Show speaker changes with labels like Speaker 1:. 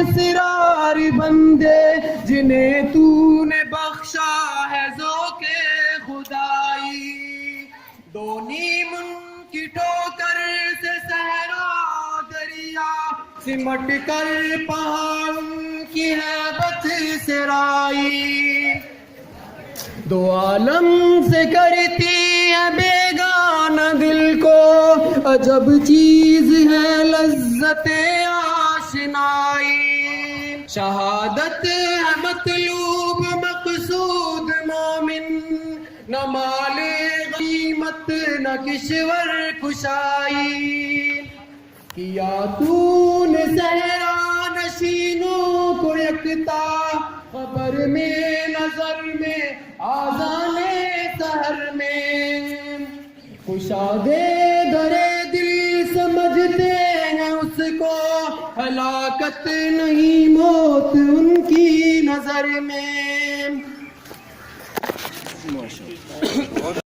Speaker 1: اسرار بندے جنہیں تو نے بخشا ہے ذوق خدائی. دو نیم ان کی ٹھوکر سے صحرا دریا سمٹ کر پہاڑ کی ہیبت سرائی. دو عالم سے کرتی ہے بیگانہ دل کو عجب چیز ہے لذت آشنائی. شہادت ہے مطلوب مقصود مومن نہ مال غنیمت نہ کشور کشائی. کیا تو نے صحرا نشینوں کو یکتا خبر میں نظر میں آذان سحر میں. کشادے در دل سمجھتے ہیں اس کو ہلاکت نہیں موت ان کی نظر میں.